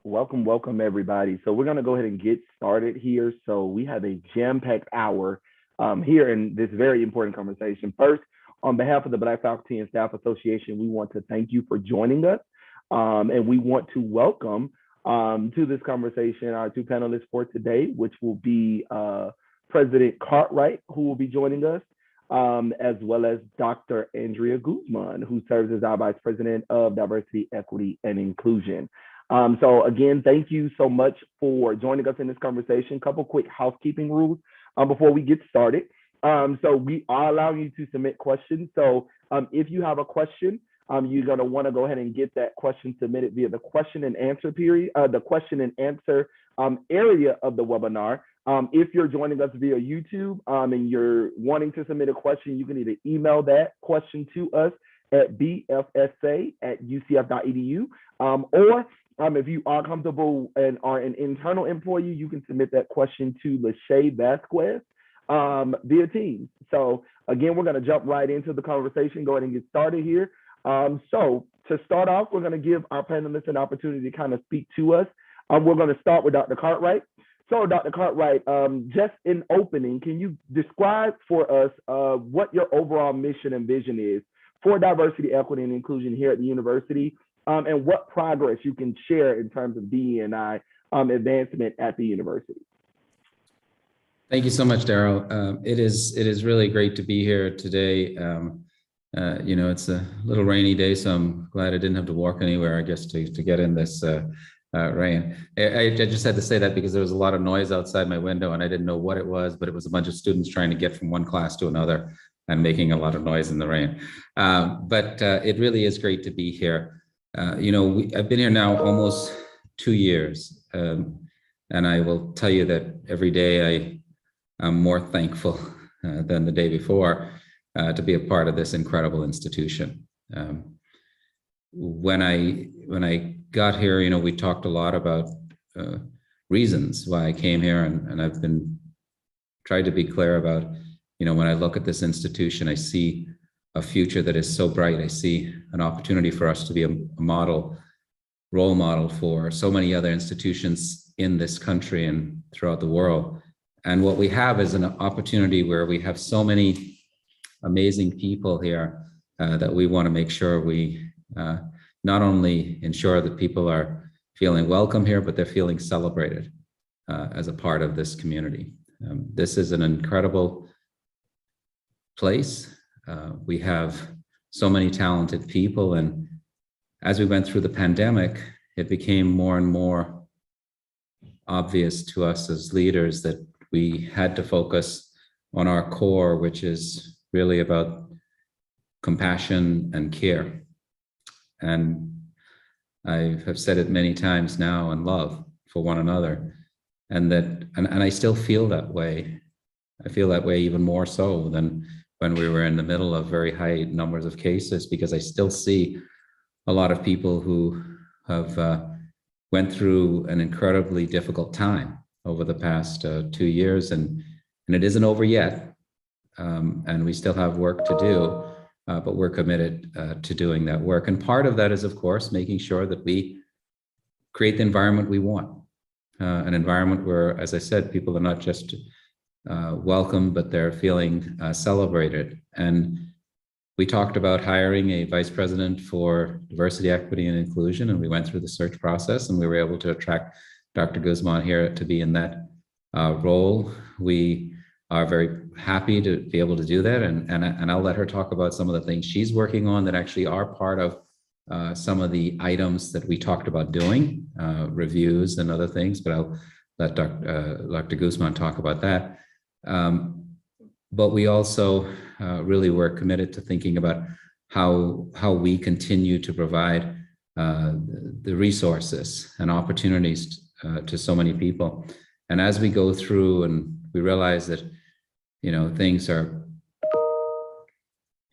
Welcome everybody. So we're gonna go ahead and get started here. So we have a jam-packed hour here in this very important conversation. First, on behalf of the Black Faculty and Staff Association, we want to thank you for joining us, and we want to welcome to this conversation our two panelists for today, which will be President Cartwright, who will be joining us, as well as Dr. Andrea Guzman, who serves as our Vice President of Diversity, Equity, and Inclusion. So again, thank you so much for joining us in this conversation. Couple quick housekeeping rules before we get started. So we are allowing you to submit questions. So if you have a question, you're gonna wanna go ahead and get that question submitted via the question and answer period, the question and answer area of the webinar. If you're joining us via YouTube and you're wanting to submit a question, you can either email that question to us at bfsa@ucf.edu, or if you are comfortable and are an internal employee, you can submit that question to Lachey Vasquez via Teams. So again, we're going to jump right into the conversation, go ahead and get started here. So to start off, we're going to give our panelists an opportunity to kind of speak to us. We're going to start with Dr. Cartwright. So Dr. Cartwright, just in opening, can you describe for us what your overall mission and vision is for diversity, equity, and inclusion here at the university? And what progress you can share in terms of DE&I advancement at the university. Thank you so much, Daryl. It is really great to be here today. You know, it's a little rainy day, so I'm glad I didn't have to walk anywhere, I guess, to get in this rain. I just had to say that because there was a lot of noise outside my window and I didn't know what it was, but it was a bunch of students trying to get from one class to another and making a lot of noise in the rain. But it really is great to be here. You know, I've been here now almost 2 years, and I will tell you that every day I'm more thankful than the day before to be a part of this incredible institution. When I got here, you know, we talked a lot about reasons why I came here, and I've been tried to be clear about, you know, when I look at this institution, I see a future that is so bright. I see an opportunity for us to be a role model for so many other institutions in this country and throughout the world. And what we have is an opportunity where we have so many amazing people here that we want to make sure we not only ensure that people are feeling welcome here, but they're feeling celebrated as a part of this community. This is an incredible place. We have so many talented people, and as we went through the pandemic, it became more and more obvious to us as leaders that we had to focus on our core, which is really about compassion and care. And I have said it many times now, and love for one another, and I still feel that way. I feel that way even more so than when we were in the middle of very high numbers of cases, because I still see a lot of people who have went through an incredibly difficult time over the past 2 years, and it isn't over yet, and we still have work to do, but we're committed to doing that work. And part of that is, of course, making sure that we create the environment we want, an environment where, as I said, people are not just welcome, but they're feeling celebrated. And we talked about hiring a vice president for diversity, equity, and inclusion, and we went through the search process, and we were able to attract Dr. Guzman here to be in that role. We are very happy to be able to do that, and I'll let her talk about some of the things she's working on that actually are part of some of the items that we talked about doing, reviews and other things, but I'll let Dr. Guzman talk about that. But we also really were committed to thinking about how we continue to provide the resources and opportunities to so many people. And as we go through and we realize that, you know, things are,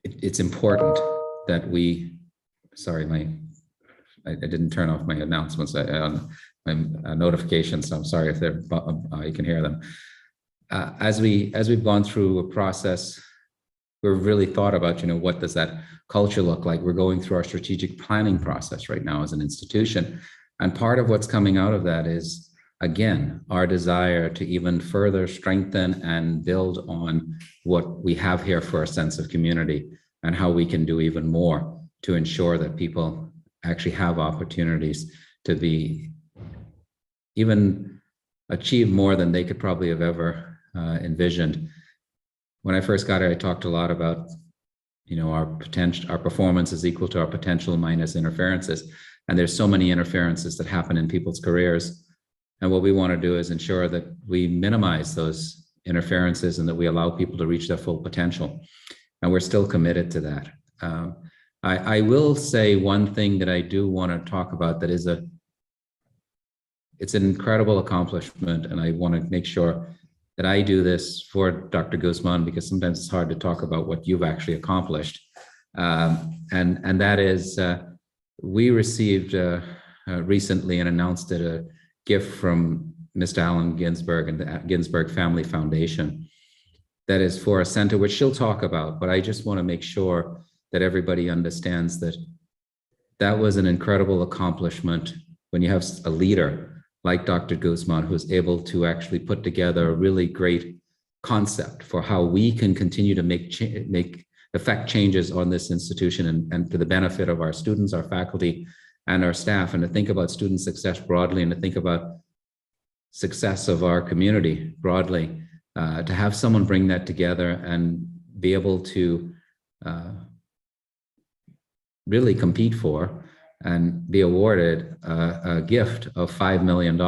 it's important that we, sorry, I didn't turn off my announcements on my notifications, so I'm sorry if they're, you can hear them. As we've gone through a process, we've really thought about, you know, what does that culture look like? We're going through our strategic planning process right now as an institution, And part of what's coming out of that is, again, our desire to even further strengthen and build on what we have here for a sense of community, and how we can do even more to ensure that people actually have opportunities to be even achieve more than they could probably have ever envisioned. When I first got here, I talked a lot about, our potential, our performance is equal to our potential minus interferences. And there's so many interferences that happen in people's careers. And what we want to do is ensure that we minimize those interferences and that we allow people to reach their full potential. And we're still committed to that. I will say one thing that I do want to talk about that is it's an incredible accomplishment, and I want to make sure that I do this for Dr. Guzman, because sometimes it's hard to talk about what you've actually accomplished. And that is, we received recently and announced it, a gift from Mr. Allen Ginsberg and the Ginsberg Family Foundation that is for a center, which she'll talk about, but I just want to make sure that everybody understands that that was an incredible accomplishment when you have a leader like Dr. Guzman, who's able to actually put together a really great concept for how we can continue to affect changes on this institution and to the benefit of our students, our faculty, and our staff, and to think about student success broadly, and to think about success of our community broadly. To have someone bring that together and be able to really compete for and be awarded a gift of $5 million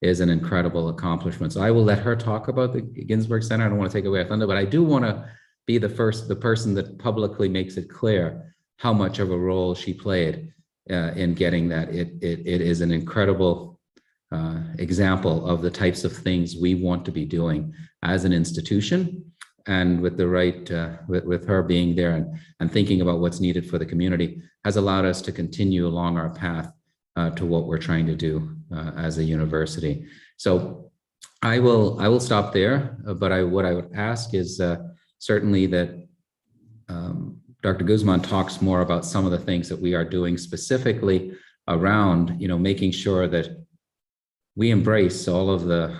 is an incredible accomplishment. So I will let her talk about the Ginsberg Center. I don't want to take away her thunder, but I do want to be the person that publicly makes it clear how much of a role she played in getting that. It is an incredible example of the types of things we want to be doing as an institution, and with the right, with her being there and thinking about what's needed for the community has allowed us to continue along our path to what we're trying to do as a university. So I will stop there, but what I would ask is certainly that Dr. Guzman talks more about some of the things that we are doing specifically around, making sure that we embrace all of the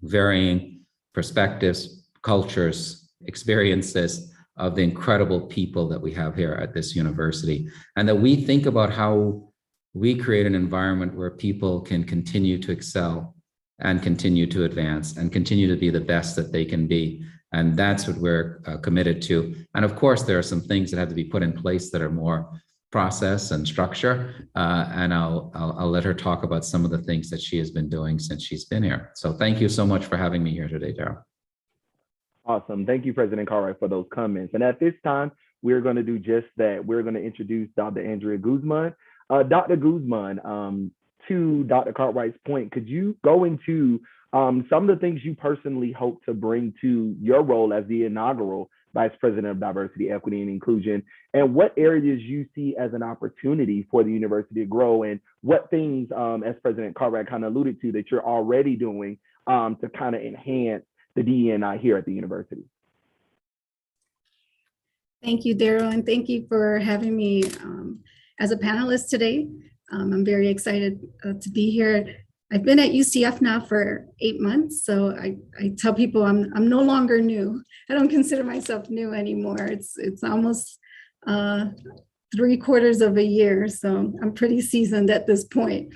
varying perspectives, cultures, experiences of the incredible people that we have here at this university, and that we think about how we create an environment where people can continue to excel and continue to advance and continue to be the best that they can be. And that's what we're committed to. And of course, there are some things that have to be put in place that are more process and structure. And I'll let her talk about some of the things that she has been doing since she's been here. So thank you so much for having me here today, Daryl. Awesome. Thank you, President Cartwright, for those comments. And at this time, we're going to do just that. We're going to introduce Dr. Andrea Guzman. Dr. Guzman, to Dr. Cartwright's point, could you go into some of the things you personally hope to bring to your role as the inaugural Vice President of Diversity, Equity, and Inclusion, and what areas you see as an opportunity for the university to grow, and what things, as President Cartwright kind of alluded to, that you're already doing to kind of enhance the DE&I here at the university? Thank you, Daryl, and thank you for having me as a panelist today. I'm very excited to be here. I've been at UCF now for 8 months, so I tell people I'm no longer new. I don't consider myself new anymore. It's almost 3/4 of a year, so I'm pretty seasoned at this point.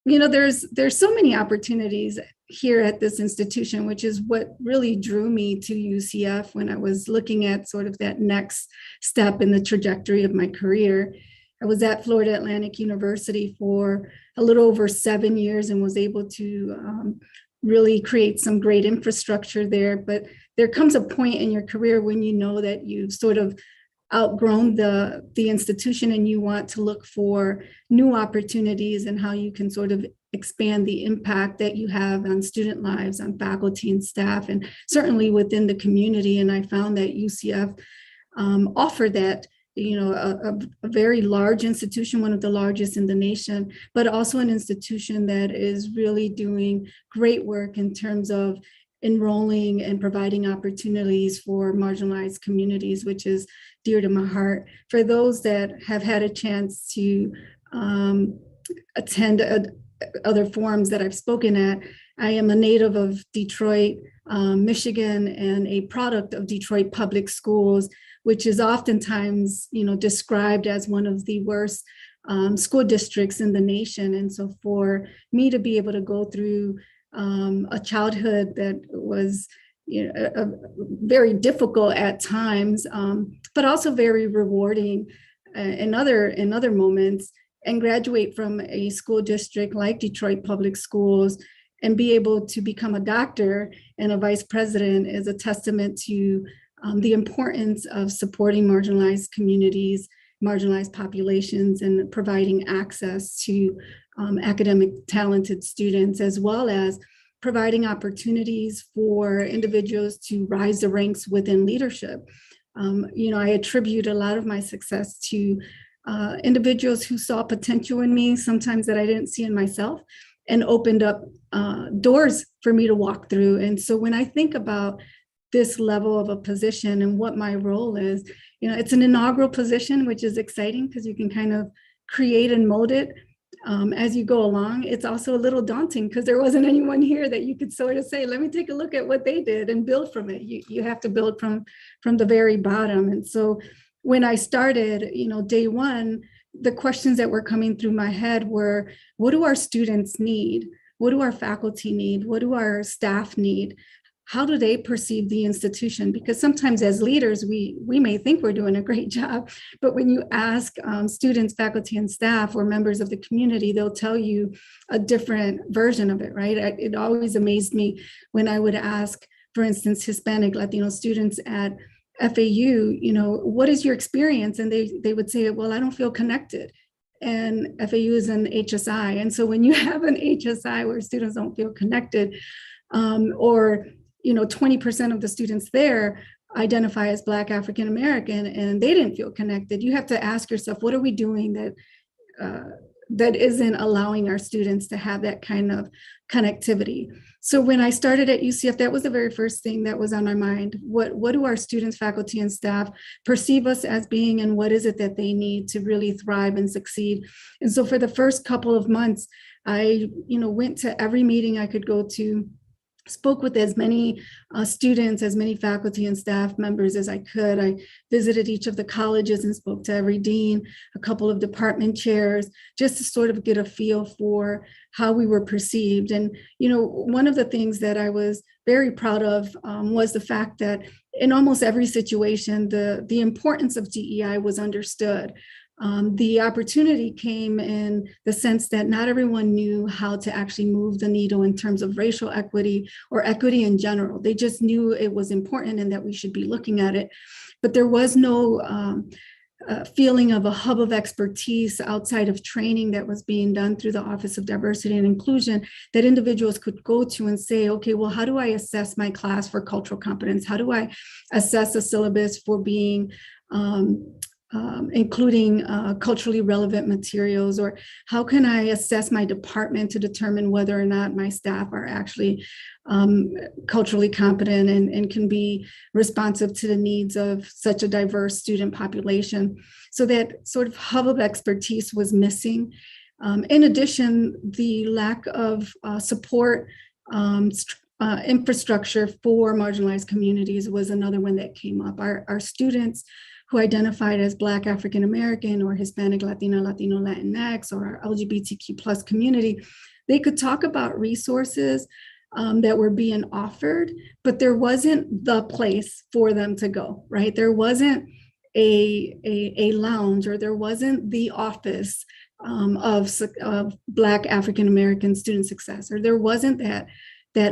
There's so many opportunities here at this institution, which is what really drew me to UCF when I was looking at sort of that next step in the trajectory of my career. I was at Florida Atlantic University for a little over 7 years and was able to really create some great infrastructure there. But there comes a point in your career when you know that you've sort of outgrown the institution and you want to look for new opportunities and how you can sort of expand the impact that you have on student lives, on faculty and staff, and certainly within the community. And I found that UCF offered that, a very large institution, one of the largest in the nation, but also an institution that is really doing great work in terms of enrolling and providing opportunities for marginalized communities, which is dear to my heart. For those that have had a chance to attend other forums that I've spoken at, I am a native of Detroit, Michigan, and a product of Detroit public schools, which is oftentimes, described as one of the worst school districts in the nation. And so for me to be able to go through a childhood that was very difficult at times, but also very rewarding in other moments, and graduate from a school district like Detroit Public Schools and be able to become a doctor and a vice president is a testament to the importance of supporting marginalized communities, marginalized populations, and providing access to academic talented students, as well as providing opportunities for individuals to rise the ranks within leadership. I attribute a lot of my success to individuals who saw potential in me, sometimes that I didn't see in myself, and opened up doors for me to walk through. And so when I think about this level of a position and what my role is, it's an inaugural position, which is exciting because you can kind of create and mold it as you go along. It's also a little daunting because there wasn't anyone here that you could sort of say, let me take a look at what they did and build from it. You have to build from the very bottom. And so when I started, day one, the questions that were coming through my head were, what do our students need? What do our faculty need? What do our staff need? How do they perceive the institution? Because sometimes as leaders, we may think we're doing a great job, but when you ask students, faculty, and staff, or members of the community, they'll tell you a different version of it, right? It always amazed me when I would ask, for instance, Hispanic, Latino students at FAU, what is your experience? And they would say, well, I don't feel connected. And FAU is an HSI. And so when you have an HSI where students don't feel connected, or 20% of the students there identify as Black African American and they didn't feel connected, you have to ask yourself, what are we doing that isn't allowing our students to have that kind of connectivity? So when I started at UCF, that was the very first thing that was on my mind. What do our students, faculty, and staff perceive us as being, and what is it that they need to really thrive and succeed? And so for the first couple of months, I went to every meeting I could go to, spoke with as many students, as many faculty and staff members as I could. I visited each of the colleges and spoke to every dean, a couple of department chairs, just to sort of get a feel for how we were perceived. And, one of the things that I was very proud of was the fact that in almost every situation, the importance of DEI was understood. The opportunity came in the sense that not everyone knew how to actually move the needle in terms of racial equity or equity in general. They just knew it was important and that we should be looking at it. But there was no feeling of a hub of expertise outside of training that was being done through the Office of Diversity and Inclusion that individuals could go to and say, okay, well, how do I assess my class for cultural competence? How do I assess a syllabus for being including culturally relevant materials? Or how can I assess my department to determine whether or not my staff are actually culturally competent and can be responsive to the needs of such a diverse student population? So that sort of hub of expertise was missing. In addition, the lack of support infrastructure for marginalized communities was another one that came up. Our students who identified as Black African American or Hispanic, Latino, Latinx, or our LGBTQ plus community, they could talk about resources that were being offered, but there wasn't the place for them to go, right? There wasn't a lounge, or there wasn't the office of Black African American student success, or there wasn't that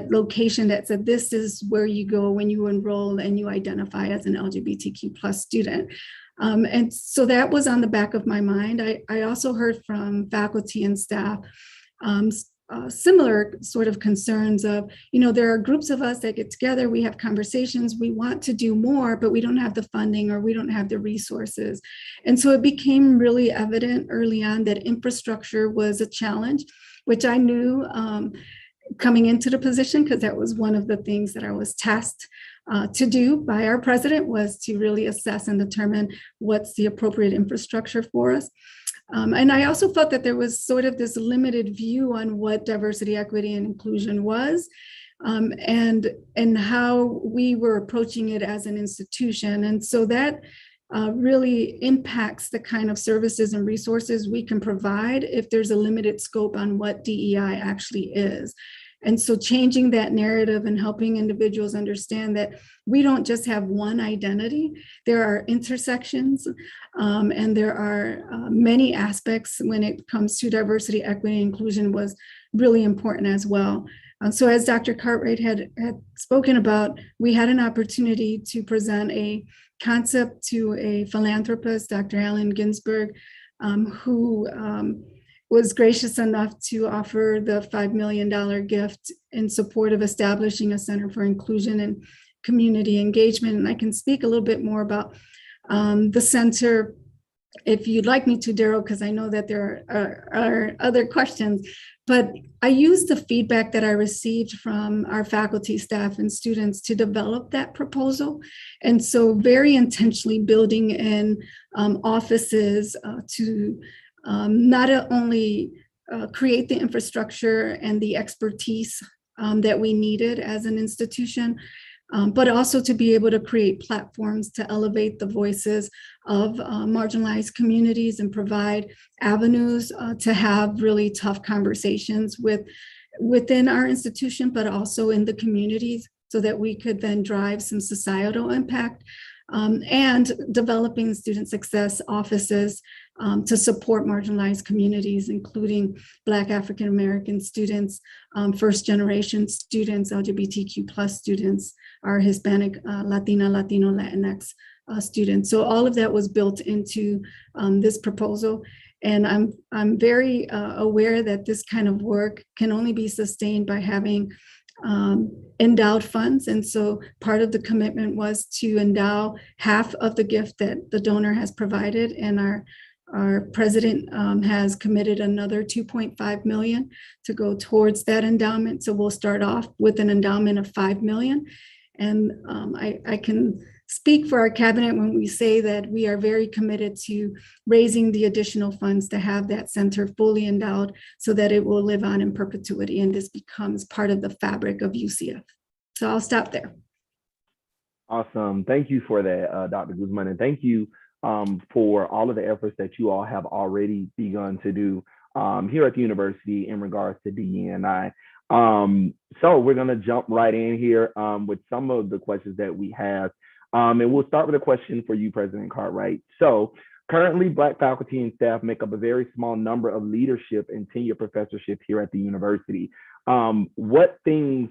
location that said, this is where you go when you enroll and you identify as an LGBTQ plus student. And so that was on the back of my mind. I also heard from faculty and staff similar sort of concerns of, there are groups of us that get together, we have conversations, we want to do more, but we don't have the funding or we don't have the resources. And so it became really evident early on that infrastructure was a challenge, which I knew coming into the position, because that was one of the things that I was tasked to do by our president, was to really assess and determine what's the appropriate infrastructure for us. And I also felt that there was sort of this limited view on what diversity, equity, and inclusion was, and how we were approaching it as an institution. And so that really impacts the kind of services and resources we can provide if there's a limited scope on what DEI actually is. And so changing that narrative and helping individuals understand that we don't just have one identity, there are intersections, and there are many aspects when it comes to diversity, equity, and inclusion was really important as well. So as Dr. Cartwright had spoken about, we had an opportunity to present a concept to a philanthropist, Dr. Allen Ginsberg, who was gracious enough to offer the $5 million gift in support of establishing a Center for Inclusion and Community Engagement. And I can speak a little bit more about the center if you'd like me to, Daryl, because I know that there are other questions. But I used the feedback that I received from our faculty, staff, and students to develop that proposal. And so very intentionally building in offices to not only create the infrastructure and the expertise that we needed as an institution, but also to be able to create platforms to elevate the voices of marginalized communities and provide avenues to have really tough conversations within our institution, but also in the communities, so that we could then drive some societal impact, and developing student success offices to support marginalized communities, including Black African American students, first generation students, LGBTQ plus students, our Hispanic, Latino, Latinx students. So all of that was built into this proposal. And I'm very aware that this kind of work can only be sustained by having endowed funds. And so part of the commitment was to endow half of the gift that the donor has provided. And our president has committed another 2.5 million to go towards that endowment. So we'll start off with an endowment of 5 million. And I can speak for our cabinet when we say that we are very committed to raising the additional funds to have that center fully endowed so that it will live on in perpetuity and this becomes part of the fabric of UCF. So I'll stop there. Awesome. Thank you for that, Dr. Guzman, and thank you for all of the efforts that you all have already begun to do here at the university in regards to DE&I. So we're going to jump right in here with some of the questions that we have. And we'll start with a question for you, President Cartwright. So currently, Black faculty and staff make up a very small number of leadership and tenure professorship here at the university. What things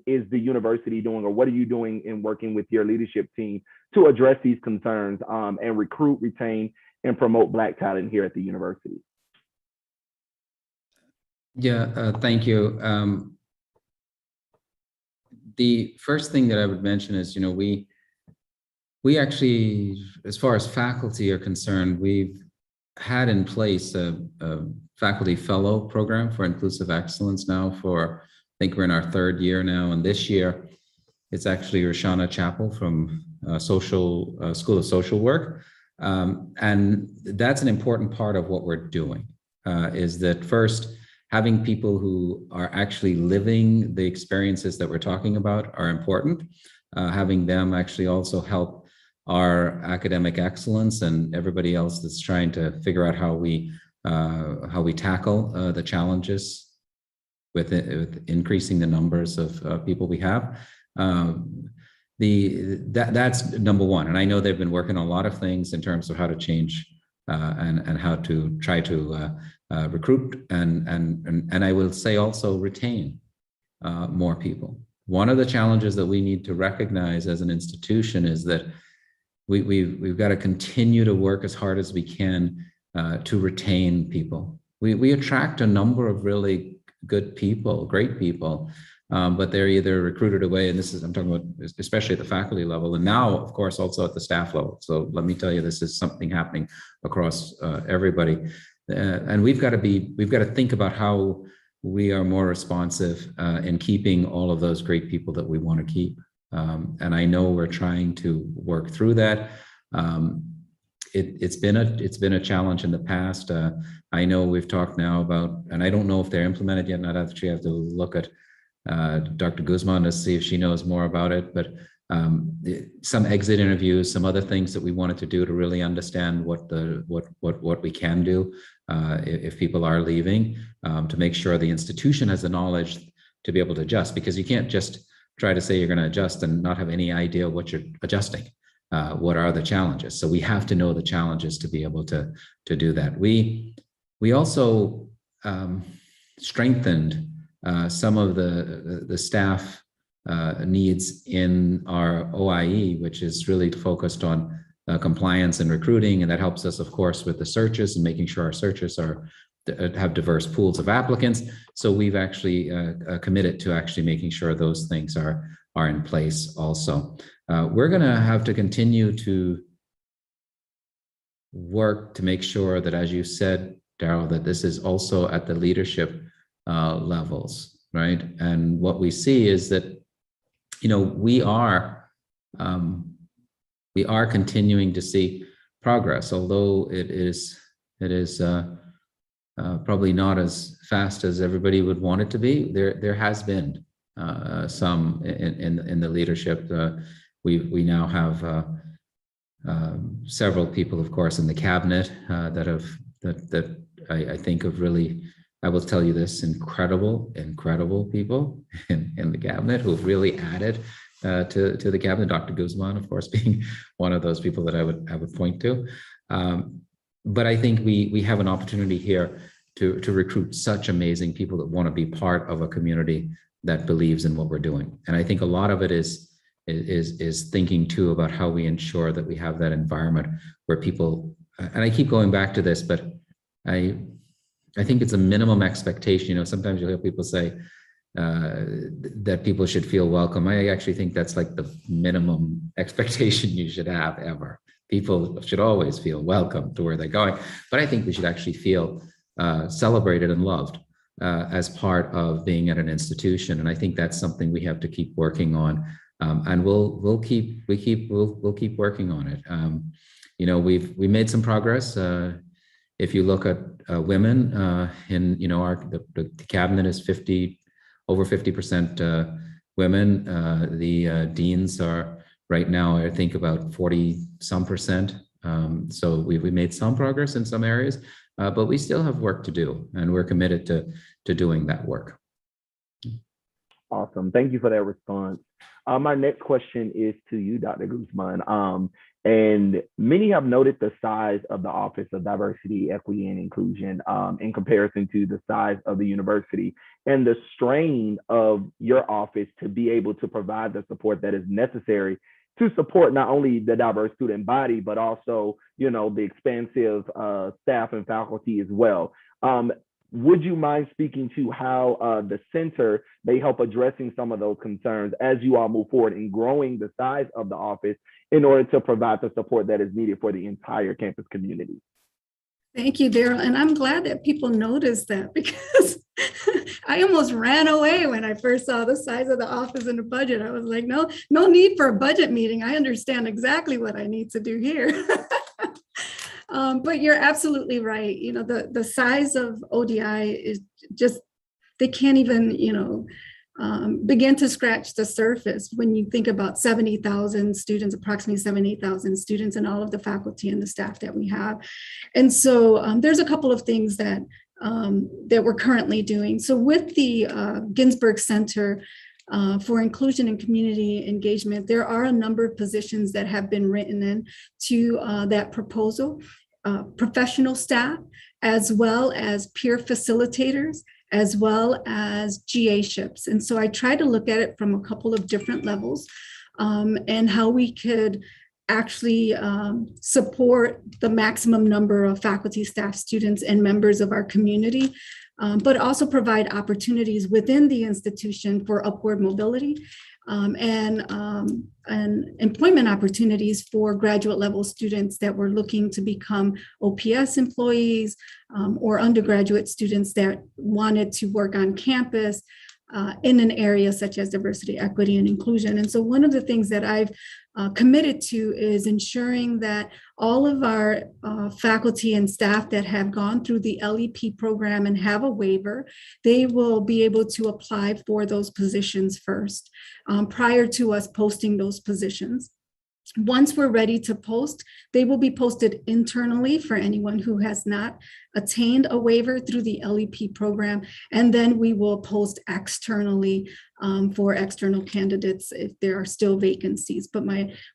is the university doing, or what are you doing in working with your leadership team to address these concerns and recruit, retain, and promote Black talent here at the university? Yeah, thank you. The first thing that I would mention is, we actually, as far as faculty are concerned, we've had in place a faculty fellow program for inclusive excellence now for, I think we're in our 3rd year now. And this year, it's actually Roshana Chappell from School of Social Work. And that's an important part of what we're doing, is that first, having people who are actually living the experiences that we're talking about are important. Having them actually also help our academic excellence and everybody else that's trying to figure out how we tackle the challenges with increasing the numbers of people we have. That's number one. And I know they've been working on a lot of things in terms of how to change and how to try to recruit and I will say also retain more people. One of the challenges that we need to recognize as an institution is that we've got to continue to work as hard as we can to retain people. We attract a number of really good people, great people, but they're either recruited away, and I'm talking about especially at the faculty level, and now, of course, also at the staff level. So let me tell you, this is something happening across everybody, and we've got to think about how we are more responsive in keeping all of those great people that we want to keep. And I know we're trying to work through that. It's been a challenge in the past. I know we've talked now about, and I don't know if they're implemented yet. Not actually have to look at Dr. Guzman to see if she knows more about it, but some exit interviews, some other things that we wanted to do to really understand what we can do if people are leaving, to make sure the institution has the knowledge to be able to adjust, because you can't just try to say you're going to adjust and not have any idea what you're adjusting. What are the challenges? So we have to know the challenges to be able to do that. We also strengthened some of the staff needs in our OIE, which is really focused on compliance and recruiting, and that helps us, of course, with the searches and making sure our searches have diverse pools of applicants. So we've actually committed to actually making sure those things are in place also. We're going to have to continue to work to make sure that, as you said, Daryl, that this is also at the leadership levels, right? And what we see is that, we are continuing to see progress, although it is probably not as fast as everybody would want it to be. There has been some in the leadership. We now have several people, of course, in the cabinet that I think of really, I will tell you this, incredible people in the cabinet who've really added to the cabinet. Dr. Guzman, of course, being one of those people that I would point to. But I think we have an opportunity here to recruit such amazing people that want to be part of a community that believes in what we're doing. And I think a lot of it is thinking too about how we ensure that we have that environment where people, and I keep going back to this, but I think it's a minimum expectation. Sometimes you'll hear people say that people should feel welcome. I actually think that's like the minimum expectation you should have ever. People should always feel welcome to where they're going, but I think we should actually feel celebrated and loved as part of being at an institution. And I think that's something we have to keep working on. And we'll keep working on it. We made some progress. If you look at women in the cabinet is over 50% women. The deans are right now, I think, about 40-some%. So we made some progress in some areas, but we still have work to do, and we're committed to doing that work. Awesome. Thank you for that response. My next question is to you, Dr. Guzman. And many have noted the size of the Office of Diversity, Equity, and Inclusion in comparison to the size of the university, and the strain of your office to be able to provide the support that is necessary to support not only the diverse student body, but also, the expansive staff and faculty as well. Would you mind speaking to how the center may help addressing some of those concerns as you all move forward in growing the size of the office in order to provide the support that is needed for the entire campus community? Thank you, Daryl. And I'm glad that people noticed that, because I almost ran away when I first saw the size of the office and the budget. I was like, no need for a budget meeting. I understand exactly what I need to do here. But you're absolutely right. The size of ODI is just, they can't even, begin to scratch the surface when you think about 70,000 students, approximately 78,000 students, and all of the faculty and the staff that we have. And so there's a couple of things that we're currently doing. So with the Ginsberg Center for Inclusion and Community Engagement, there are a number of positions that have been written in to that proposal. Professional staff, as well as peer facilitators, as well as GA-ships. And so I try to look at it from a couple of different levels and how we could actually support the maximum number of faculty, staff, students, and members of our community, but also provide opportunities within the institution for upward mobility and employment opportunities for graduate level students that were looking to become OPS employees, or undergraduate students that wanted to work on campus in an area such as diversity, equity, and inclusion. And so one of the things that I've committed to is ensuring that all of our faculty and staff that have gone through the LEP program and have a waiver, they will be able to apply for those positions first, prior to us posting those positions. Once we're ready to post, they will be posted internally for anyone who has not attained a waiver through the LEP program. And then we will post externally for external candidates if there are still vacancies. But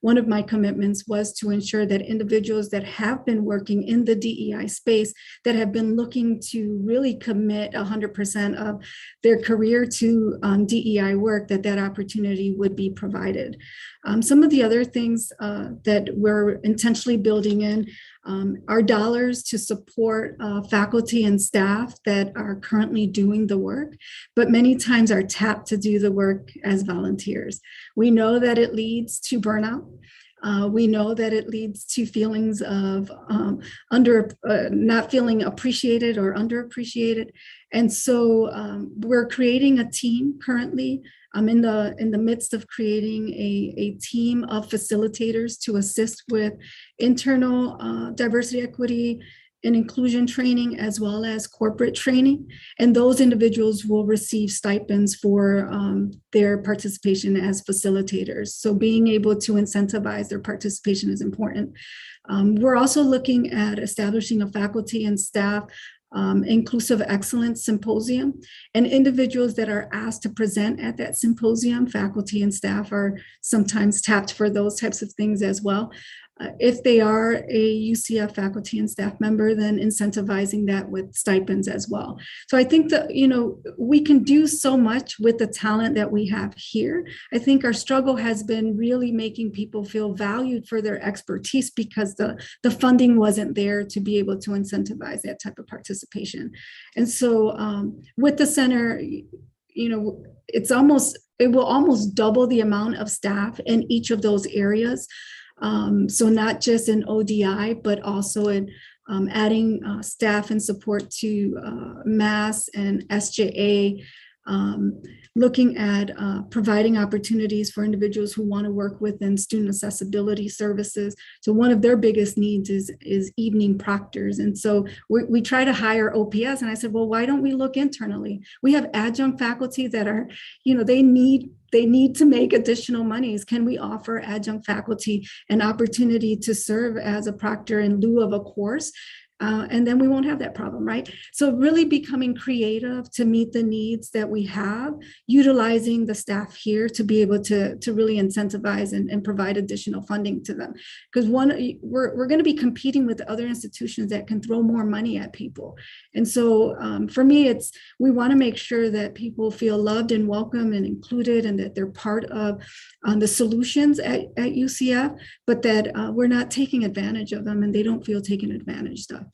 one of my commitments was to ensure that individuals that have been working in the DEI space, that have been looking to really commit 100% of their career to DEI work, that opportunity would be provided. Some of the other things that we're intentionally building in are dollars to support faculty and staff that are currently doing the work, but many times are tapped to do the work as volunteers. We know that it leads to burnout. We know that it leads to feelings of not feeling appreciated or underappreciated. And so we're creating a team currently. I'm in the midst of creating a team of facilitators to assist with internal diversity, equity, and inclusion training, as well as corporate training. And those individuals will receive stipends for their participation as facilitators. So being able to incentivize their participation is important. We're also looking at establishing a faculty and staff inclusive excellence symposium, and individuals that are asked to present at that symposium, faculty and staff are sometimes tapped for those types of things as well. If they are a UCF faculty and staff member, then incentivizing that with stipends as well. So I think that, we can do so much with the talent that we have here. I think our struggle has been really making people feel valued for their expertise, because the funding wasn't there to be able to incentivize that type of participation. And so with the center, it will almost double the amount of staff in each of those areas. So not just in ODI, but also in adding staff and support to MAS and SJA, looking at providing opportunities for individuals who want to work within student accessibility services. So one of their biggest needs is evening proctors. And so we try to hire OPS. And I said, well, why don't we look internally? We have adjunct faculty that are, they need to make additional monies. Can we offer adjunct faculty an opportunity to serve as a proctor in lieu of a course? And then we won't have that problem, right? So really becoming creative to meet the needs that we have, utilizing the staff here to be able to really incentivize and provide additional funding to them. Because we're going to be competing with other institutions that can throw more money at people. And so for me, we want to make sure that people feel loved and welcome and included, and that they're part of the solutions at UCF, but that we're not taking advantage of them and they don't feel taken advantage of.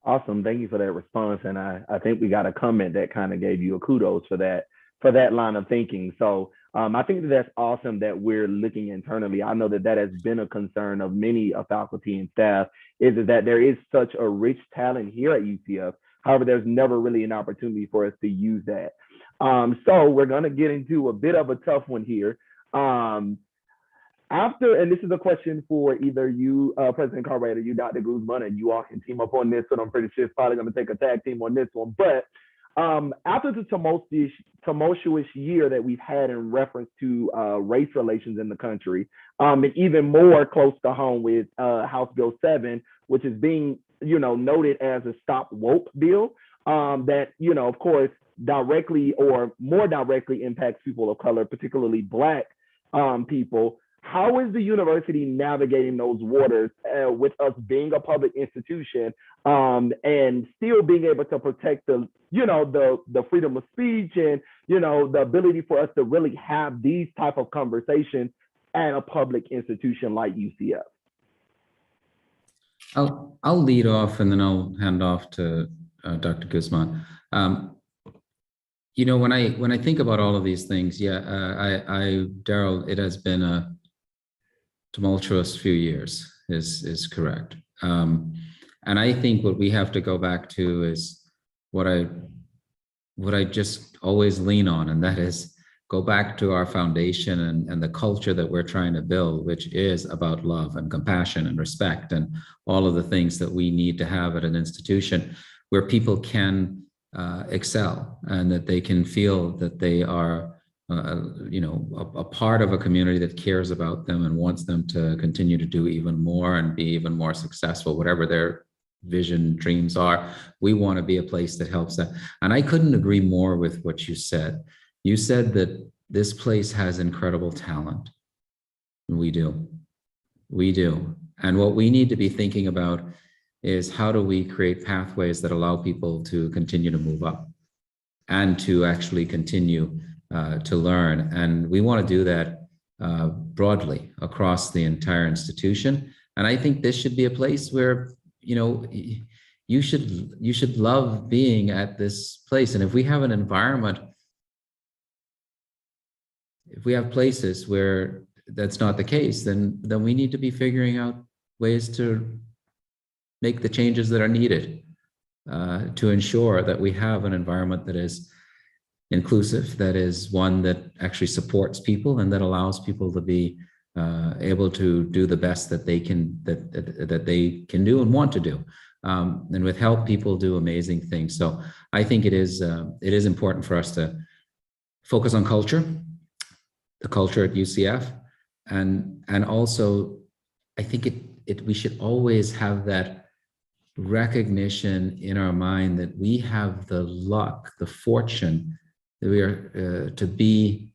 Awesome. Thank you for that response. And I think we got a comment that kind of gave you a kudos for that line of thinking. So I think that's awesome that we're looking internally. I know that has been a concern of many faculty and staff, is that there is such a rich talent here at UCF. However, there's never really an opportunity for us to use that. So we're going to get into a bit of a tough one here. And this is a question for either you, President Cartwright, or you, Dr. Guzman, and you all can team up on this, and I'm pretty sure it's probably going to take a tag team on this one. But after the tumultuous year that we've had in reference to race relations in the country, and even more close to home with House Bill 7, which is being, noted as a Stop Woke bill, that, of course, directly or more directly impacts people of color, particularly Black people. How is the university navigating those waters with us being a public institution and still being able to protect the freedom of speech and, the ability for us to really have these type of conversations at a public institution like UCF? I'll lead off and then I'll hand off to Dr. Guzman. when I think about all of these things, Daryl, it has been a tumultuous few years, is correct. And I think what we have to go back to is what I just always lean on, and that is go back to our foundation and the culture that we're trying to build, which is about love and compassion and respect and all of the things that we need to have at an institution where people can excel and that they can feel that they are a part of a community that cares about them and wants them to continue to do even more and be even more successful, whatever their vision, dreams are. We want to be a place that helps that. And I couldn't agree more with what you said. You said that this place has incredible talent. We do. We do. And what we need to be thinking about is how do we create pathways that allow people to continue to move up and to actually continue to learn. And we want to do that broadly across the entire institution. And I think this should be a place where, you should love being at this place. And if we have an environment, if we have places where that's not the case, then we need to be figuring out ways to make the changes that are needed to ensure that we have an environment that is inclusive, that is one that actually supports people and that allows people to be able to do the best that they can do and want to do, and with help people do amazing things. So I think it is important for us to focus on culture, the culture at UCF, and also I think we should always have that recognition in our mind that we have the luck, the fortune that we are to be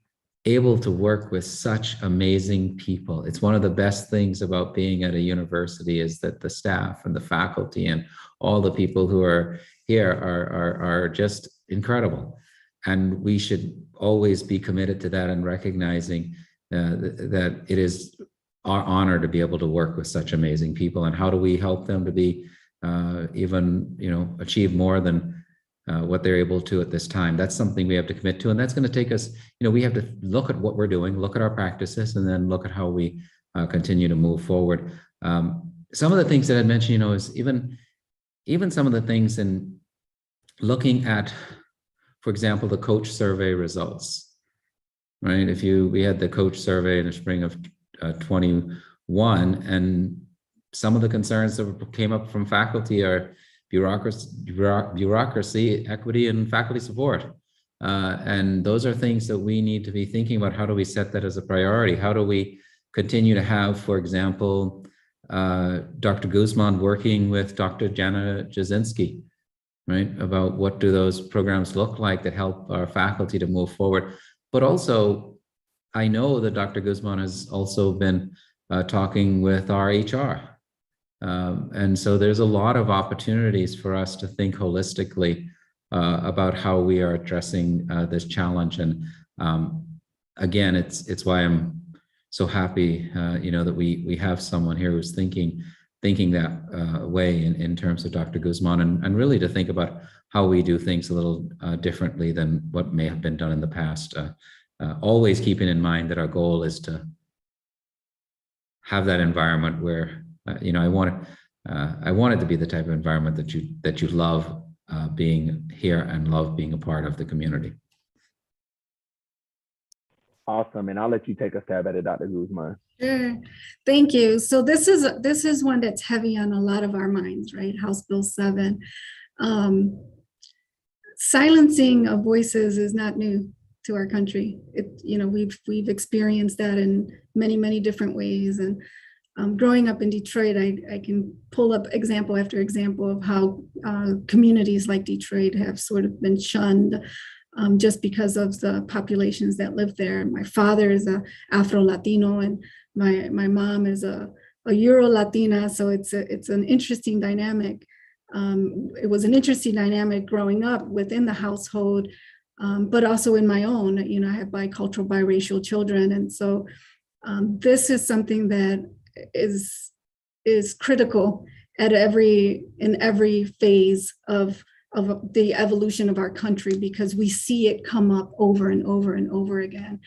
able to work with such amazing people. It's one of the best things about being at a university is that the staff and the faculty and all the people who are here are just incredible. And we should always be committed to that and recognizing that it is our honor to be able to work with such amazing people. And how do we help them to be even, achieve more than what they're able to at this time? That's something we have to commit to. And that's going to take us, we have to look at what we're doing, look at our practices, and then look at how we continue to move forward. Some of the things that I mentioned, is even some of the things in looking at, for example, the coach survey results, right? We had the coach survey in the spring of 21, and some of the concerns that came up from faculty are bureaucracy, equity, and faculty support. And those are things that we need to be thinking about. How do we set that as a priority? How do we continue to have, for example, Dr. Guzman working with Dr. Jana Jasinski, right? About what do those programs look like that help our faculty to move forward. But also, I know that Dr. Guzman has also been talking with our HR. And so there's a lot of opportunities for us to think holistically about how we are addressing this challenge. And again, it's why I'm so happy, that we have someone here who's thinking that way in terms of Dr. Guzman, and really to think about how we do things a little differently than what may have been done in the past. Always keeping in mind that our goal is to have that environment where I want it to be the type of environment that you love being here and love being a part of the community. Awesome, and I'll let you take a stab at it, Dr. Guzman. Sure, thank you. So this is one that's heavy on a lot of our minds, right? House Bill 7. Silencing of voices is not new to our country. We've experienced that in many, many different ways. And growing up in Detroit, I can pull up example after example of how communities like Detroit have sort of been shunned just because of the populations that live there. My father is a Afro-Latino and my mom is a Euro-Latina. So it's an interesting dynamic. It was an interesting dynamic growing up within the household, but also in my own. I have bicultural, biracial children. And so this is something that is critical in every phase of of the evolution of our country, because we see it come up over and over and over again.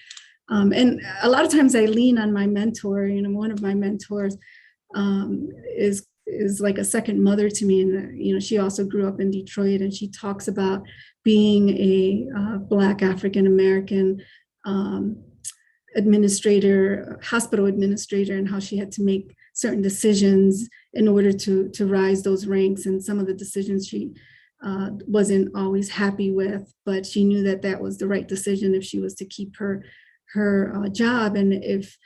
And a lot of times I lean on my mentor. One of my mentors is like a second mother to me. And, she also grew up in Detroit, and she talks about being a Black African-American administrator, hospital administrator, and how she had to make certain decisions in order to rise those ranks. And some of the decisions she wasn't always happy with, but she knew that that was the right decision if she was to keep her job, and if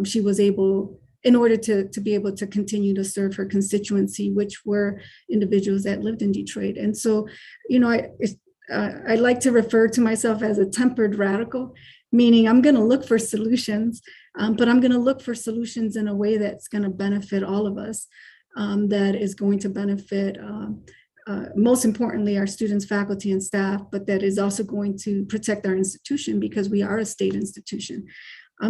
she was able, in order to be able to continue to serve her constituency, which were individuals that lived in Detroit. And so, I like to refer to myself as a tempered radical, meaning I'm going to look for solutions, but I'm going to look for solutions in a way that's going to benefit all of us, that is going to benefit most importantly, our students, faculty, and staff, but that is also going to protect our institution, because we are a state institution.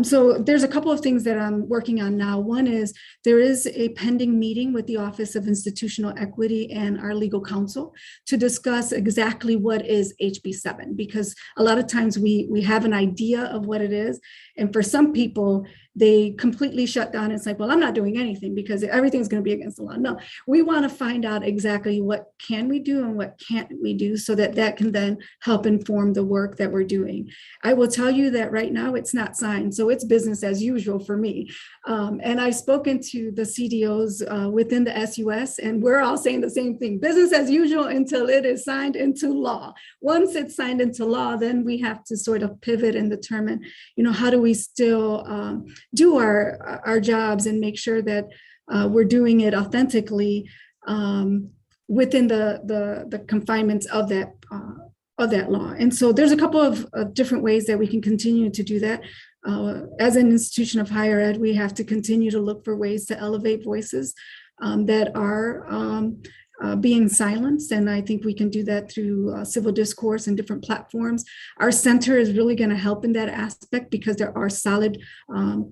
So there's a couple of things that I'm working on now. One is there is a pending meeting with the Office of Institutional Equity and our legal counsel to discuss exactly what is HB 7, because a lot of times we have an idea of what it is. And for some people, they completely shut down. It's like, well, I'm not doing anything because everything's going to be against the law. No, we want to find out exactly what can we do and what can't we do, so that can then help inform the work that we're doing. I will tell you that right now it's not signed, so it's business as usual for me. And I've spoken to the CDOs within the SUS, and we're all saying the same thing: business as usual until it is signed into law. Once it's signed into law, then we have to sort of pivot and determine, how do we still do our jobs and make sure that we're doing it authentically within the confinements of that law. And so there's a couple of different ways that we can continue to do that. As an institution of higher ed, we have to continue to look for ways to elevate voices that are being silenced. And I think we can do that through civil discourse and different platforms. Our center is really going to help in that aspect, because there are solid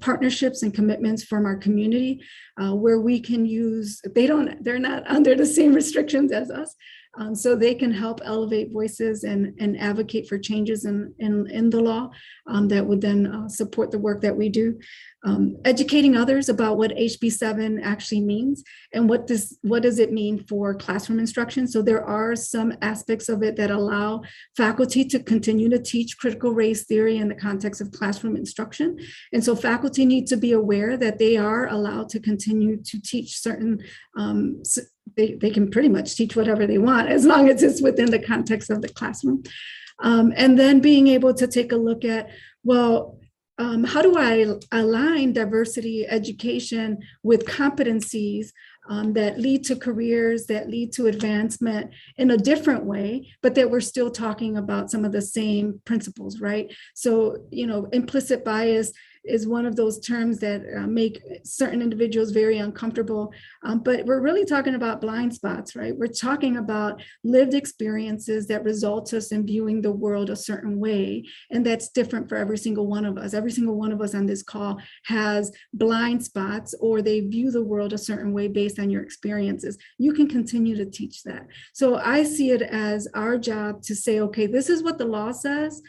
partnerships and commitments from our community where we can use, they're not under the same restrictions as us. So they can help elevate voices and advocate for changes in the law that would then support the work that we do. Educating others about what HB 7 actually means and what does it mean for classroom instruction. So there are some aspects of it that allow faculty to continue to teach critical race theory in the context of classroom instruction. And so faculty need to be aware that they are allowed to continue to teach certain they can pretty much teach whatever they want as long as it's within the context of the classroom. And then being able to take a look at, well, how do I align diversity education with competencies that lead to careers, that lead to advancement in a different way, but that we're still talking about some of the same principles, right? So, implicit bias is one of those terms that make certain individuals very uncomfortable. But we're really talking about blind spots, right? We're talking about lived experiences that result us in viewing the world a certain way. And that's different for every single one of us. Every single one of us on this call has blind spots, or they view the world a certain way based on your experiences. You can continue to teach that. So I see it as our job to say, okay, this is what the law says.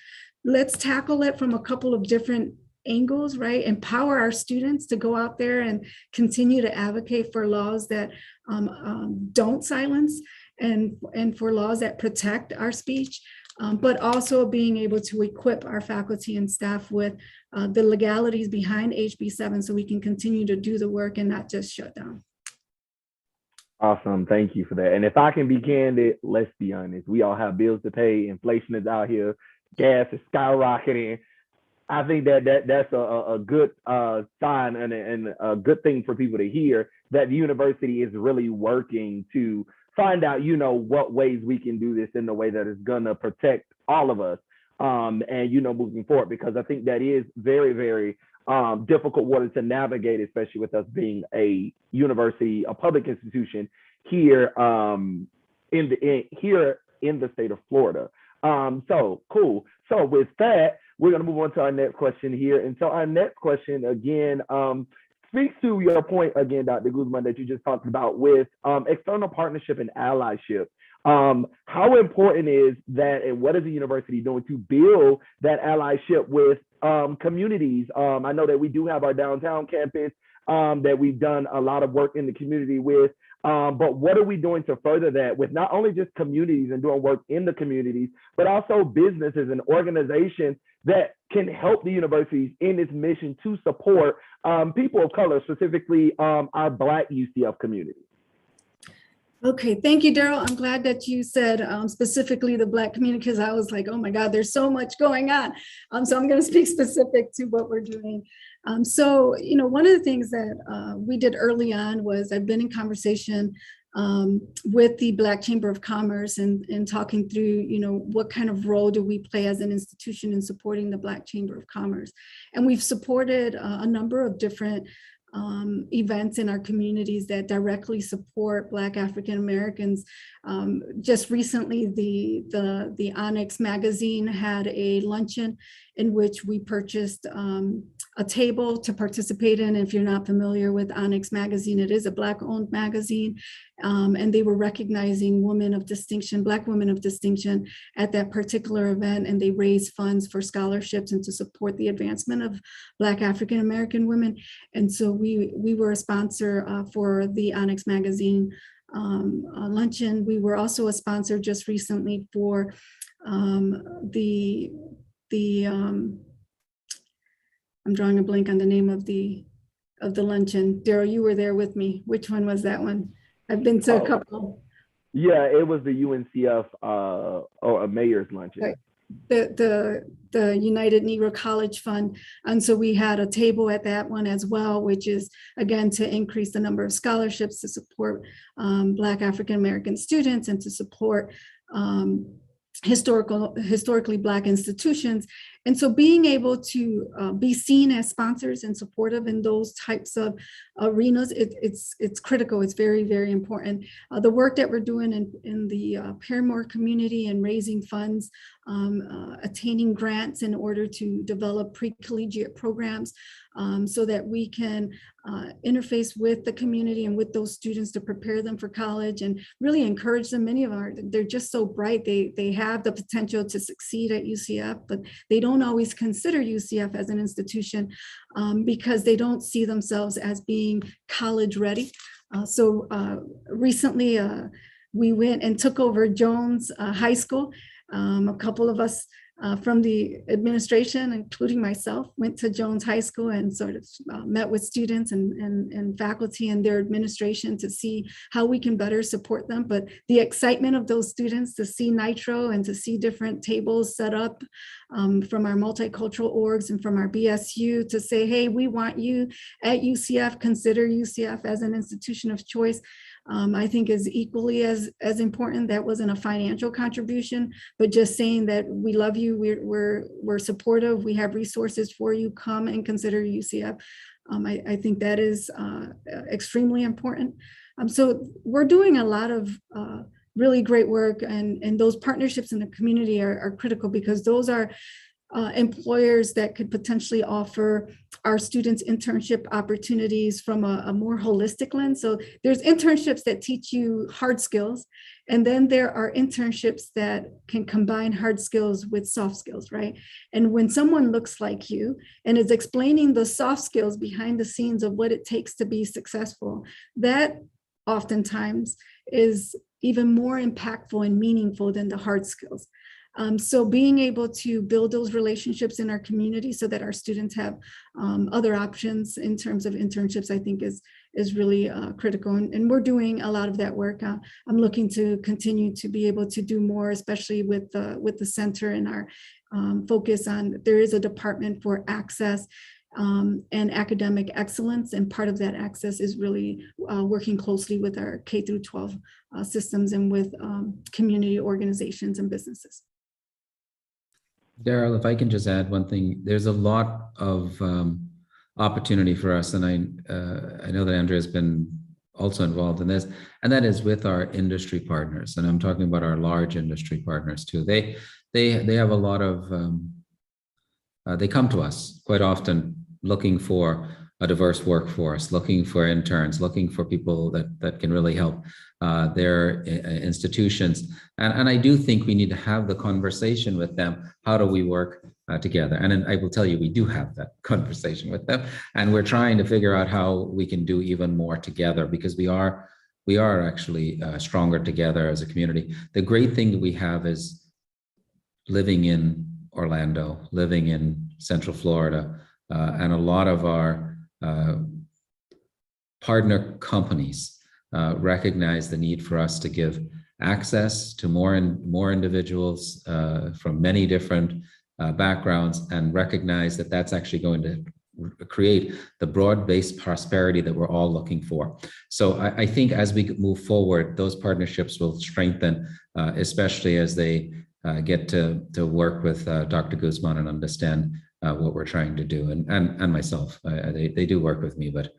Let's tackle it from a couple of different angles, right? Empower our students to go out there and continue to advocate for laws that don't silence and for laws that protect our speech, but also being able to equip our faculty and staff with the legalities behind HB 7 so we can continue to do the work and not just shut down. Awesome. Thank you for that. And if I can be candid, let's be honest. We all have bills to pay. Inflation is out here. Gas is skyrocketing. I think that's a good sign and a good thing for people to hear, that the university is really working to find out, what ways we can do this in a way that is going to protect all of us and, moving forward, because I think that is very, very difficult water to navigate, especially with us being a university, a public institution here in the state of Florida. So cool. So with that, we're going to move on to our next question here. And so our next question, again, speaks to your point again, Dr. Guzman, that you just talked about with external partnership and allyship. How important is that, and what is the university doing to build that allyship with communities? I know that we do have our downtown campus that we've done a lot of work in the community with. But what are we doing to further that with not only just communities and doing work in the communities, but also businesses and organizations that can help the universities in its mission to support people of color, specifically our Black UCF community? Okay, thank you, Daryl. I'm glad that you said specifically the Black community, because I was like, oh my God, there's so much going on. So I'm going to speak specific to what we're doing. So, one of the things that we did early on was I've been in conversation with the Black Chamber of Commerce and talking through, what kind of role do we play as an institution in supporting the Black Chamber of Commerce. And we've supported a number of different events in our communities that directly support Black African Americans. Just recently, the Onyx magazine had a luncheon in which we purchased a table to participate in. If you're not familiar with Onyx magazine, it is a Black-owned magazine, and they were recognizing women of distinction, Black women of distinction at that particular event, and they raised funds for scholarships and to support the advancement of Black African American women. And so we were a sponsor for the Onyx magazine luncheon. We were also a sponsor just recently for the I'm drawing a blank on the name of the luncheon. Daryl, you were there with me. Which one was that one? I've been to a couple. Yeah, it was the UNCF or a mayor's luncheon. Right. The United Negro College Fund. And so we had a table at that one as well, which is again to increase the number of scholarships to support Black African American students and to support historically Black institutions. And so being able to be seen as sponsors and supportive in those types of arenas, it's critical. It's very, very important. The work that we're doing in the Paramore community and raising funds, attaining grants in order to develop pre-collegiate programs so that we can interface with the community and with those students to prepare them for college and really encourage them. Many of them they're just so bright. They have the potential to succeed at UCF, but they don't always consider UCF as an institution because they don't see themselves as being college ready. So recently we went and took over Jones High School. A couple of us from the administration, including myself, went to Jones High School and sort of met with students and faculty and their administration to see how we can better support them. But the excitement of those students to see Nitro and to see different tables set up from our multicultural orgs and from our BSU to say, hey, we want you at UCF, consider UCF as an institution of choice. I think is equally as important. That wasn't a financial contribution, but just saying that we love you, we're supportive, we have resources for you, come and consider UCF. I think that is extremely important. So we're doing a lot of really great work, and those partnerships in the community are critical because those are employers that could potentially offer our students internship opportunities from a more holistic lens. So there's internships that teach you hard skills, and then there are internships that can combine hard skills with soft skills, right? And when someone looks like you and is explaining the soft skills behind the scenes of what it takes to be successful, that oftentimes is even more impactful and meaningful than the hard skills. So being able to build those relationships in our community so that our students have other options in terms of internships, I think is really critical. And we're doing a lot of that work. I'm looking to continue to be able to do more, especially with the center and our focus on, there is a department for access and academic excellence. And part of that access is really working closely with our K through 12 systems and with community organizations and businesses. Daryl, if I can just add one thing, there's a lot of opportunity for us, and I know that Andrea has been also involved in this, and that is with our industry partners, and I'm talking about our large industry partners too. They have a lot of, they come to us quite often looking for a diverse workforce, looking for interns, looking for people that can really help their institutions. And I do think we need to have the conversation with them. How do we work together? And I will tell you, we do have that conversation with them. And we're trying to figure out how we can do even more together, because we are actually stronger together as a community. The great thing that we have is living in Orlando, living in Central Florida, and a lot of our partner companies recognize the need for us to give access to more individuals from many different backgrounds, and recognize that that's actually going to create the broad-based prosperity that we're all looking for. So I think as we move forward, those partnerships will strengthen, especially as they get to work with Dr. Guzman and understand what we're trying to do, and myself. They do work with me, but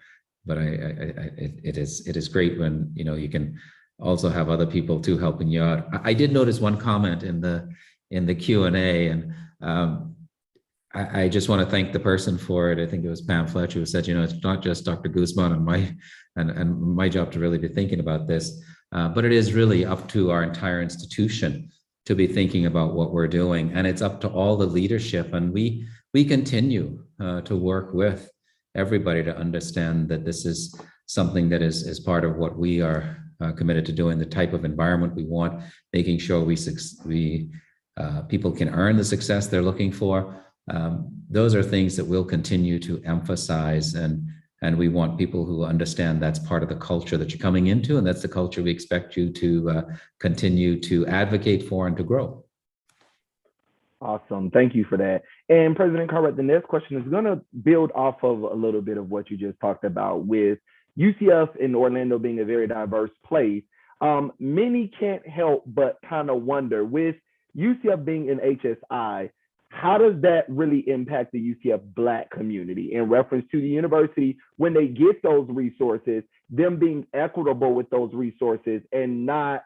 it is great when you can also have other people too helping you out. I did notice one comment in the Q&A, and I just want to thank the person for it. I think it was Pam Fletcher who said, it's not just Dr. Guzman and my job to really be thinking about this, but it is really up to our entire institution to be thinking about what we're doing, and it's up to all the leadership. And we continue to work with everybody to understand that this is something that is part of what we are committed to doing, the type of environment we want, making sure people can earn the success they're looking for. Those are things that we'll continue to emphasize, and we want people who understand that's part of the culture that you're coming into, and that's the culture we expect you to continue to advocate for and to grow. Awesome. Thank you for that. And President Cartwright, the next question is going to build off of a little bit of what you just talked about with UCF in Orlando being a very diverse place. Many can't help but kind of wonder, with UCF being an HSI, how does that really impact the UCF Black community in reference to the university when they get those resources, them being equitable with those resources and not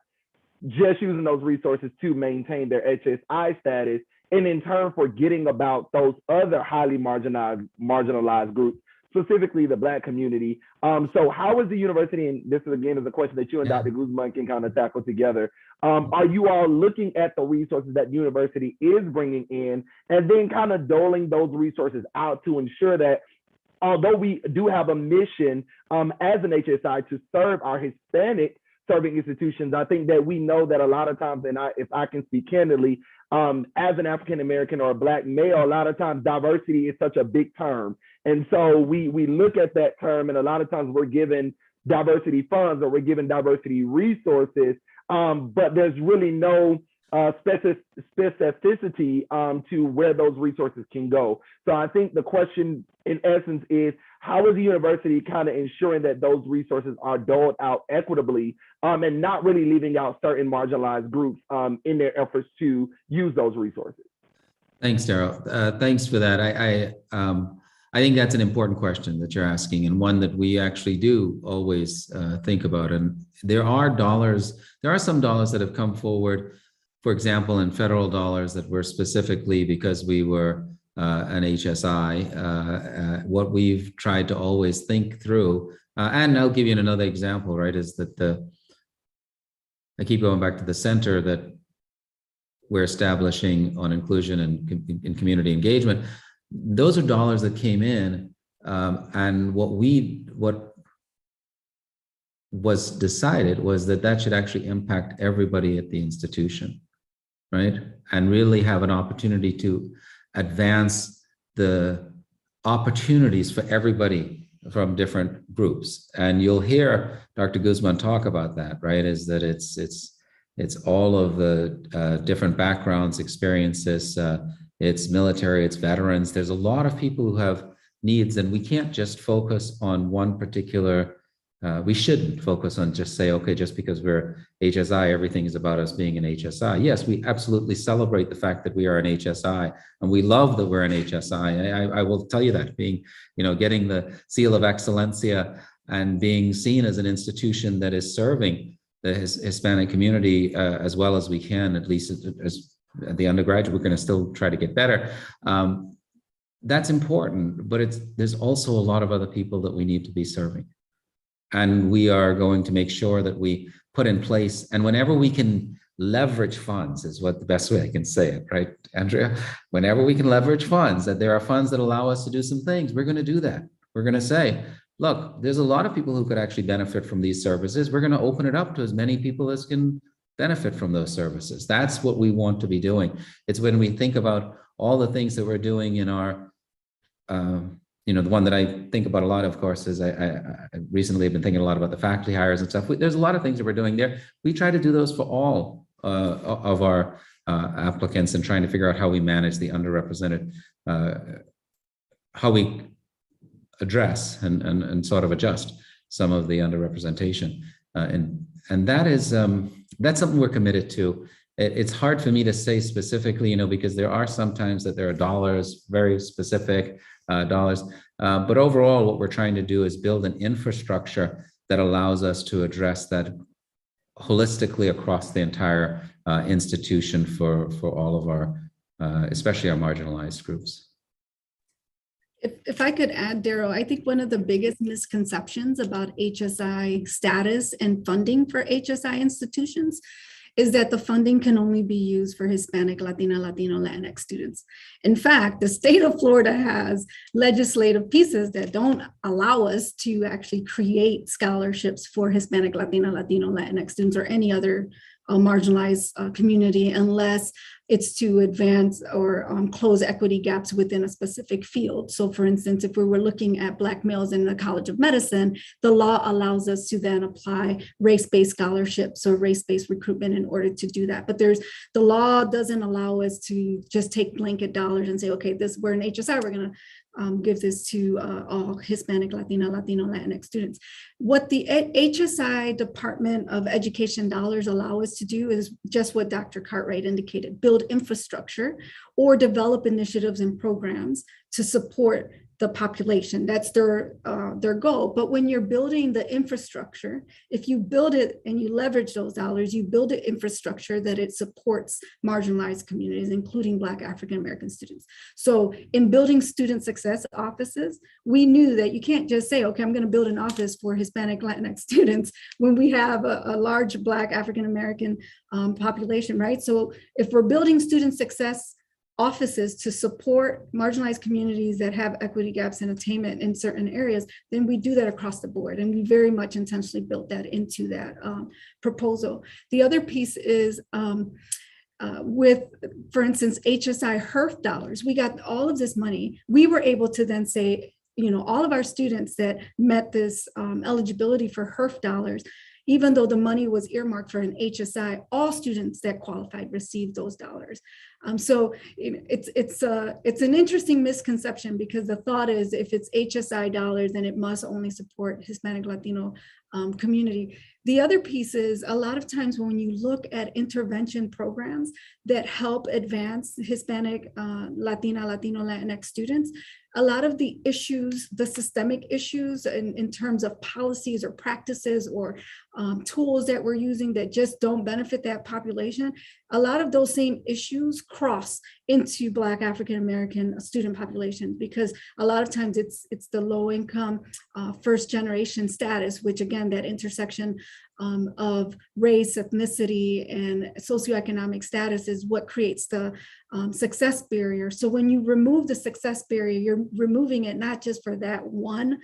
just using those resources to maintain their HSI status, and in turn forgetting about those other highly marginalized groups, specifically the Black community. So how is the university, and this is again is a question that you and Dr. Guzman can kind of tackle together, are you all looking at the resources that university is bringing in, and then kind of doling those resources out to ensure that although we do have a mission as an HSI to serve our Hispanic serving institutions, I think that we know that a lot of times, and if I can speak candidly, as an African American or a Black male, a lot of times diversity is such a big term. And so we look at that term, and a lot of times we're given diversity funds or we're given diversity resources, but there's really no specificity to where those resources can go. So I think the question in essence is, how is the university kind of ensuring that those resources are doled out equitably and not really leaving out certain marginalized groups in their efforts to use those resources? Thanks, Daryl. Thanks for that. I think that's an important question that you're asking, and one that we actually do always think about. And there are some dollars that have come forward, for example, in federal dollars that were specifically because we were an HSI. What we've tried to always think through, and I'll give you another example, right, is that I keep going back to the center that we're establishing on inclusion and community engagement. Those are dollars that came in, and what was decided was that should actually impact everybody at the institution, right? And really have an opportunity to advance the opportunities for everybody from different groups. And you'll hear Dr. Guzman talk about that, right? Is that it's all of the different backgrounds, experiences, it's military, it's veterans. There's a lot of people who have needs, and we can't just focus on one particular, we shouldn't focus on just say, okay, just because we're HSI, everything is about us being an HSI. Yes, we absolutely celebrate the fact that we are an HSI, and we love that we're an HSI. I will tell you that, being, getting the seal of excellencia and being seen as an institution that is serving the Hispanic community as well as we can, at least as the undergraduate, we're going to still try to get better. that's important, but there's also a lot of other people that we need to be serving. And we are going to make sure that we put in place, and whenever we can leverage funds is what the best way I can say it, right, Andrea? Whenever we can leverage funds, that there are funds that allow us to do some things, we're going to do that. We're going to say, look, there's a lot of people who could actually benefit from these services. We're going to open it up to as many people as can benefit from those services. That's what we want to be doing. It's when we think about all the things that we're doing in our, the one that I think about a lot, of course, is I recently have been thinking a lot about the faculty hires and stuff. There's a lot of things that we're doing there. We try to do those for all of our applicants, and trying to figure out how we manage the underrepresented, how we address and sort of adjust some of the underrepresentation. And that is, that's something we're committed to. It's hard for me to say specifically, because there are sometimes that there are dollars, very specific dollars. But overall, what we're trying to do is build an infrastructure that allows us to address that holistically across the entire institution for all of our, especially our marginalized groups. If I could add, Daryl, I think one of the biggest misconceptions about HSI status and funding for HSI institutions is that the funding can only be used for Hispanic, Latina, Latino, Latinx students. In fact, the state of Florida has legislative pieces that don't allow us to actually create scholarships for Hispanic, Latina, Latino, Latinx students or any other marginalized community unless it's to advance or close equity gaps within a specific field. So for instance, if we were looking at Black males in the College of Medicine, the law allows us to then apply race-based scholarships or race-based recruitment in order to do that. But the law doesn't allow us to just take blanket dollars and say, okay, we're an HSI, we're gonna give this to all Hispanic, Latina, Latino, Latinx students. What the HSI Department of Education dollars allow us to do is just what Dr. Cartwright indicated, build infrastructure or develop initiatives and programs to support the population. That's their goal. But when you're building the infrastructure, if you build it and you leverage those dollars, you build an infrastructure that it supports marginalized communities, including Black African-American students. So in building student success offices, we knew that you can't just say, okay, I'm going to build an office for Hispanic Latinx students when we have a large Black African-American population, right? So if we're building student success offices to support marginalized communities that have equity gaps and attainment in certain areas, then we do that across the board. And we very much intentionally built that into that proposal. The other piece is with, for instance, HSI HERF dollars, we got all of this money. We were able to then say, all of our students that met this eligibility for HERF dollars, even though the money was earmarked for an HSI, all students that qualified received those dollars. So it's an interesting misconception because the thought is if it's HSI dollars, then it must only support Hispanic, Latino community. The other piece is a lot of times when you look at intervention programs that help advance Hispanic, Latina, Latino, Latinx students, a lot of the issues, the systemic issues in terms of policies or practices or tools that we're using that just don't benefit that population, a lot of those same issues cross into Black African-American student populations because a lot of times it's the low income first generation status, which again, that intersection of race, ethnicity, and socioeconomic status is what creates the success barrier. So when you remove the success barrier, you're removing it not just for that one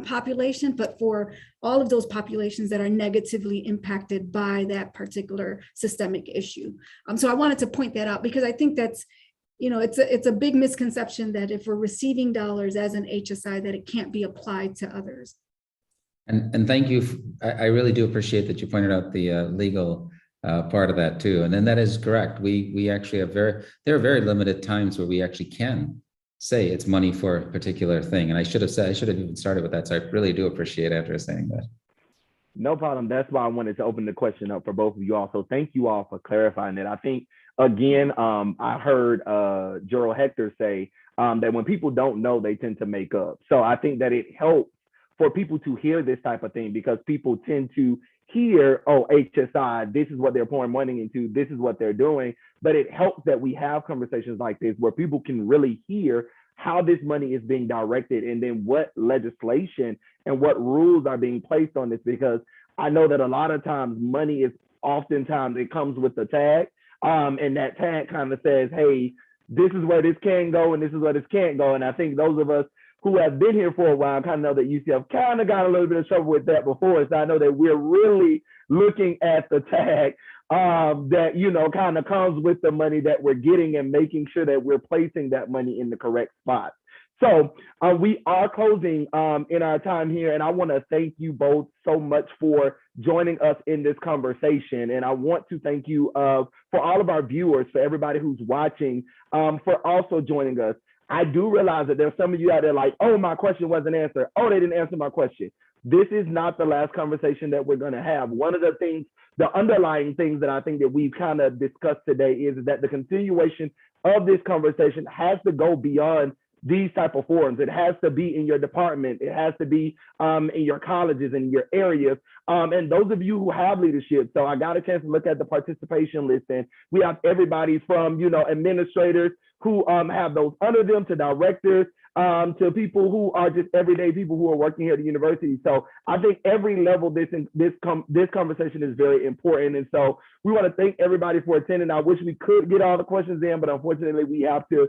population, but for all of those populations that are negatively impacted by that particular systemic issue. So I wanted to point that out because I think that's, it's a big misconception that if we're receiving dollars as an HSI, that it can't be applied to others. And thank you. I really do appreciate that you pointed out the legal part of that too. And then that is correct. We actually have there are very limited times where we actually can say it's money for a particular thing. And I should have even started with that. So I really do appreciate Andrea saying that. No problem. That's why I wanted to open the question up for both of you all. So thank you all for clarifying that. I think, again, I heard Gerald Hector say that when people don't know, they tend to make up. So I think that it helps for people to hear this type of thing because people tend to hear, oh, HSI, this is what they're pouring money into, this is what they're doing. But it helps that we have conversations like this where people can really hear how this money is being directed, and then what legislation and what rules are being placed on this, because I know that a lot of times money is oftentimes it comes with a tag, and that tag kind of says, hey, this is where this can go and this is where this can't go. And I think those of us who have been here for a while kind of know that UCF kind of got a little bit of trouble with that before. So I know that we're really looking at the tag that, you know, kind of comes with the money that we're getting and making sure that we're placing that money in the correct spot. So we are closing in our time here, and I want to thank you both so much for joining us in this conversation. And I want to thank you for all of our viewers, for everybody who's watching, for also joining us. I do realize that there's some of you out there like, oh, my question wasn't answered. Oh, they didn't answer my question. This is not the last conversation that we're going to have. One of the things, the underlying things that I think that we've kind of discussed today is that the continuation of this conversation has to go beyond these type of forums. It has to be in your department. It has to be in your colleges and your areas. And those of you who have leadership, so I got a chance to look at the participation list, and we have everybody from, you know, administrators who have those under them to directors, to people who are just everyday people who are working here at the university. So I think every level this conversation is very important. And so we want to thank everybody for attending. I wish we could get all the questions in, but unfortunately we have to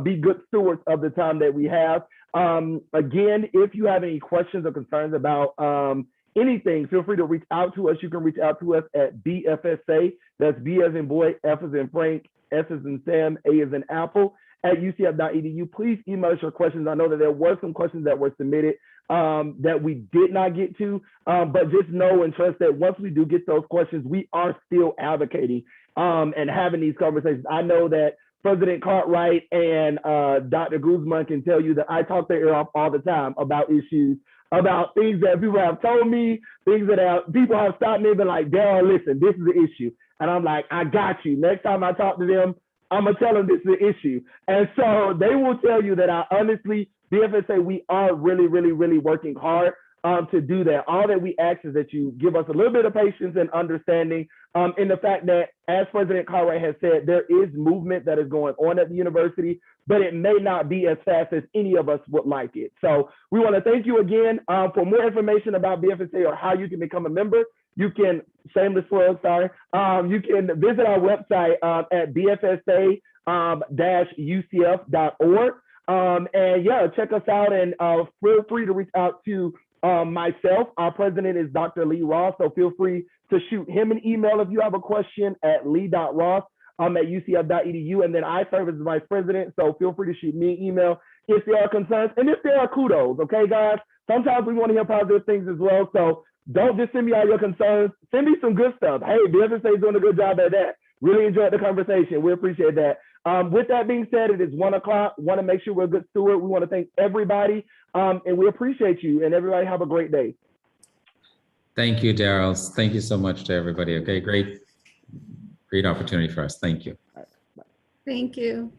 be good stewards of the time that we have. Again, if you have any questions or concerns about anything, feel free to reach out to us. You can reach out to us at BFSA, that's B as in boy, F as in Frank, S as in Sam, A as in Apple, at ucf.edu. Please email us your questions. I know that there were some questions that were submitted that we did not get to, but just know and trust that once we do get those questions, we are still advocating and having these conversations. I know that President Cartwright and Dr. Guzman can tell you that I talk their ear off all the time about issues, about things that people have told me, things that people have stopped me and been like, Daryl, listen, this is the issue. And I'm like, I got you. Next time I talk to them, I'm gonna tell them this is the issue. And so they will tell you that I honestly, BFSA, we are really, really, really working hard to do that. All that we ask is that you give us a little bit of patience and understanding in the fact that, as President Cartwright has said, there is movement that is going on at the university, but it may not be as fast as any of us would like it. So we want to thank you again. For more information about BFSA or how you can become a member, you can, shameless plug, sorry, you can visit our website at bfsa-ucf.org. And yeah, check us out, and feel free to reach out to myself. Our president is Dr. Lee Ross, so feel free to shoot him an email if you have a question at lee.ross at ucf.edu. And then I serve as vice president, so feel free to shoot me an email if there are concerns and if there are kudos, okay, guys? Sometimes we want to hear positive things as well, so don't just send me all your concerns. Send me some good stuff. Hey, BFSA is doing a good job at that. Really enjoyed the conversation. We appreciate that. With that being said, it is 1 o'clock. Want to make sure we're a good steward. We want to thank everybody, and we appreciate you. And everybody have a great day. Thank you, Daryl. Thank you so much to everybody. Okay, great opportunity for us. Thank you. Thank you.